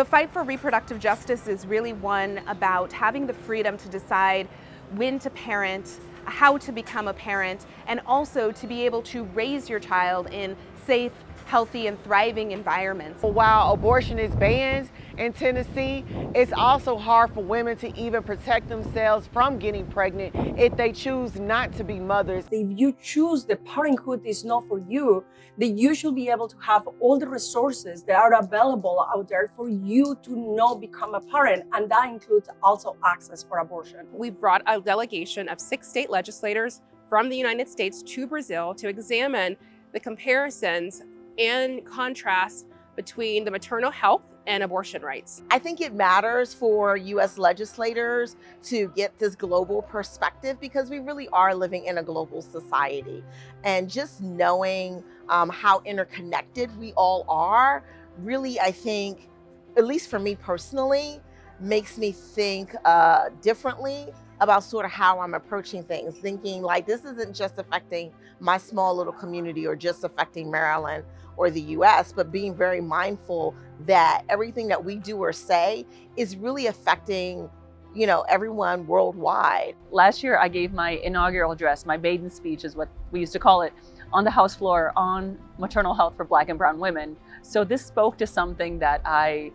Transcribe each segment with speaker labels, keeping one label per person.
Speaker 1: The fight for reproductive justice is really one about having the freedom to decide when to parent, how to become a parent, and also to be able to raise your child in safe, healthy, and thriving environments.
Speaker 2: While abortion is banned in Tennessee, it's also hard for women to even protect themselves from getting pregnant if they choose not to be mothers.
Speaker 3: If you choose the parenthood is not for you, then you should be able to have all the resources that are available out there for you to not become a parent, and that includes also access for abortion.
Speaker 4: We brought a delegation of 6 state legislators from the United States to Brazil to examine the comparisons and contrasts between the maternal health and abortion rights.
Speaker 5: I think it matters for U.S. legislators to get this global perspective because we really are living in a global society. And just knowing how interconnected we all are, really, I think, at least for me personally, makes me think differently about sort of how I'm approaching things, thinking like this isn't just affecting my small little community or just affecting Maryland or the US, but being very mindful that everything that we do or say is really affecting, you know, everyone worldwide.
Speaker 6: Last year, I gave my inaugural address, my maiden speech is what we used to call it, on the House floor on maternal health for Black and brown women. So this spoke to something that I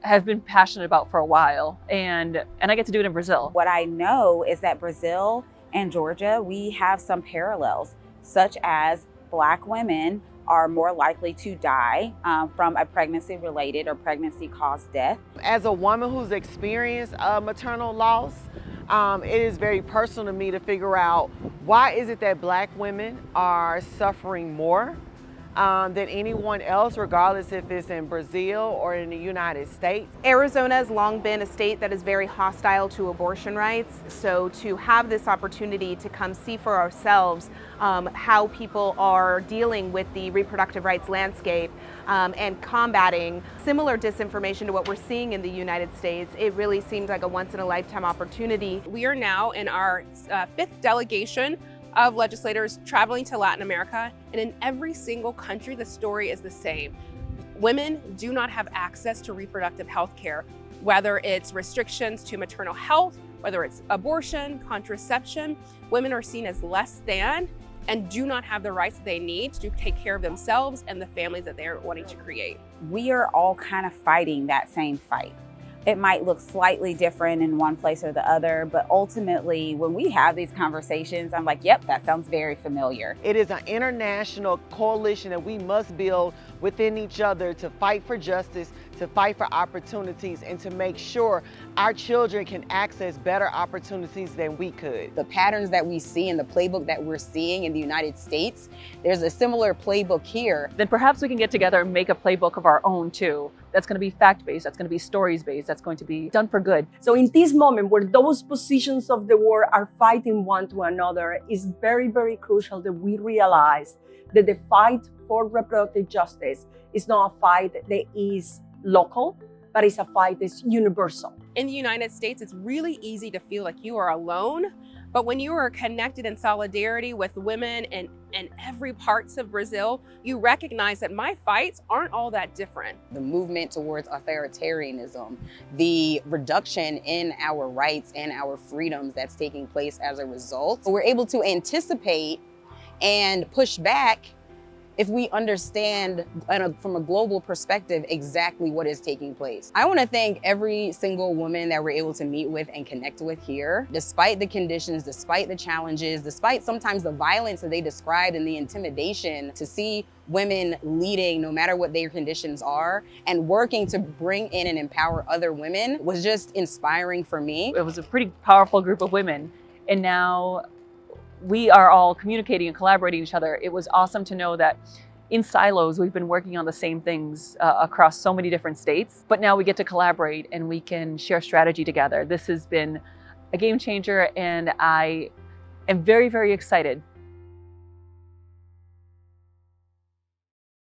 Speaker 6: have been passionate about for a while, and I get to do it in Brazil.
Speaker 7: What I know is that Brazil and Georgia, we have some parallels, such as Black women are more likely to die from a pregnancy-related or pregnancy-caused death.
Speaker 2: As a woman who's experienced maternal loss, it is very personal to me to figure out why is it that Black women are suffering more than anyone else, regardless if it's in Brazil or in the United States.
Speaker 1: Arizona has long been a state that is very hostile to abortion rights, so to have this opportunity to come see for ourselves how people are dealing with the reproductive rights landscape and combating similar disinformation to what we're seeing in the United States, it really seems like a once-in-a-lifetime opportunity.
Speaker 4: We are now in our 5th delegation of legislators traveling to Latin America, and in every single country the story is the same. Women do not have access to reproductive health care, whether it's restrictions to maternal health, whether it's abortion, contraception. Women are seen as less than and do not have the rights that they need to take care of themselves and the families that they're wanting to create.
Speaker 7: We are all kind of fighting that same fight. It might look slightly different in one place or the other, but ultimately, when we have these conversations, I'm like, yep, that sounds very familiar.
Speaker 2: It is an international coalition that we must build within each other to fight for justice, to fight for opportunities, and to make sure our children can access better opportunities than we could.
Speaker 8: The patterns that we see in the playbook that we're seeing in the United States, there's a similar playbook here.
Speaker 6: Then perhaps we can get together and make a playbook of our own too. That's going to be fact-based, that's going to be stories-based, that's going to be done for good.
Speaker 3: So in this moment where those positions of the war are fighting one to another, it's very, very crucial that we realize that the fight for reproductive justice is not a fight that is local, but it's a fight that's universal.
Speaker 4: In the United States, it's really easy to feel like you are alone, but when you are connected in solidarity with women in every parts of Brazil, you recognize that my fights aren't all that different.
Speaker 8: The movement towards authoritarianism, the reduction in our rights and our freedoms that's taking place as a result. We're able to anticipate and push back if we understand from a global perspective exactly what is taking place. I want to thank every single woman that we're able to meet with and connect with here. Despite the conditions, despite the challenges, despite sometimes the violence that they described and the intimidation, to see women leading no matter what their conditions are and working to bring in and empower other women was just inspiring for me.
Speaker 6: It was a pretty powerful group of women, and now we are all communicating and collaborating with each other. It was awesome to know that in silos, we've been working on the same things across so many different states, but now we get to collaborate and we can share strategy together. This has been a game changer, and I am very, very excited